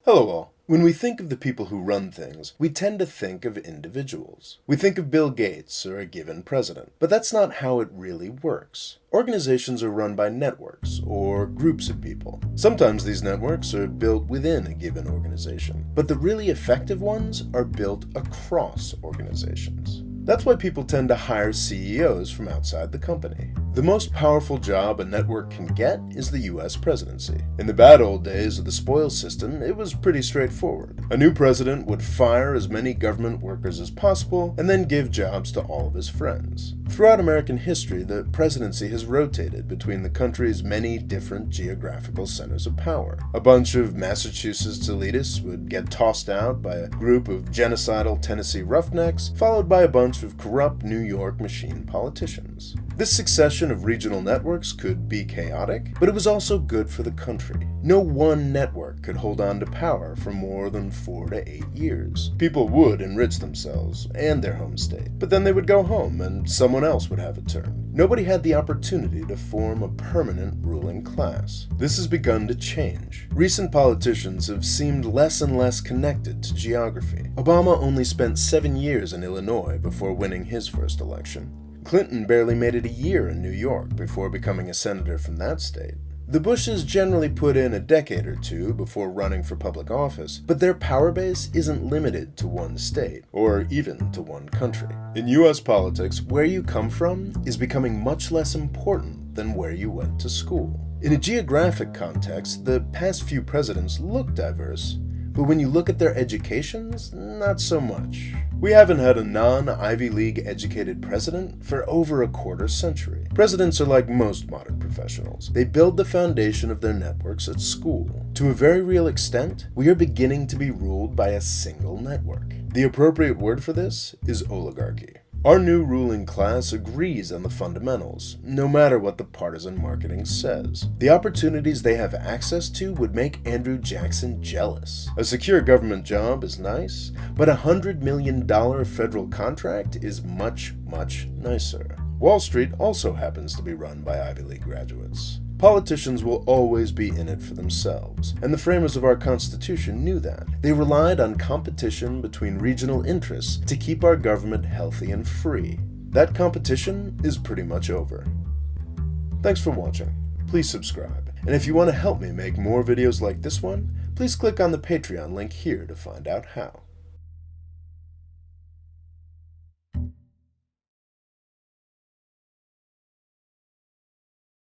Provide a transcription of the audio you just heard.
Hello all. When we think of the people who run things, we tend to think of individuals. We think of Bill Gates or a given president. But that's not how it really works. Organizations are run by networks or groups of people. Sometimes these networks are built within a given organization, but the really effective ones are built across organizations. That's why people tend to hire CEOs from outside the company. The most powerful job a network can get is the US presidency. In the bad old days of the spoils system, it was pretty straightforward. A new president would fire as many government workers as possible and then give jobs to all of his friends. Throughout American history, the presidency has rotated between the country's many different geographical centers of power. A bunch of Massachusetts elitists would get tossed out by a group of genocidal Tennessee roughnecks, followed by a bunch of corrupt New York machine politicians. This succession of regional networks could be chaotic, but it was also good for the country. No one network could hold on to power for more than 4 to 8 years. People would enrich themselves and their home state, but then they would go home and someone else would have a turn. Nobody had the opportunity to form a permanent ruling class. This has begun to change. Recent politicians have seemed less and less connected to geography. Obama only spent 7 years in Illinois before winning his first election. Clinton barely made it a year in New York before becoming a senator from that state. The Bushes generally put in a decade or two before running for public office, but their power base isn't limited to one state, or even to one country. In US politics, where you come from is becoming much less important than where you went to school. In a geographic context, the past few presidents look diverse, but when you look at their educations, not so much. We haven't had a non-Ivy League educated president for over a quarter century. Presidents are like most modern professionals. They build the foundation of their networks at school. To a very real extent, we are beginning to be ruled by a single network. The appropriate word for this is oligarchy. Our new ruling class agrees on the fundamentals, no matter what the partisan marketing says. The opportunities they have access to would make Andrew Jackson jealous. A secure government job is nice, but a $100 million federal contract is much, much nicer. Wall Street also happens to be run by Ivy League graduates. Politicians will always be in it for themselves, and the framers of our Constitution knew that. They relied on competition between regional interests to keep our government healthy and free. That competition is pretty much over. Thanks for watching. Please subscribe, and if you want to help me make more videos like this one, please click on the Patreon link here to find out how.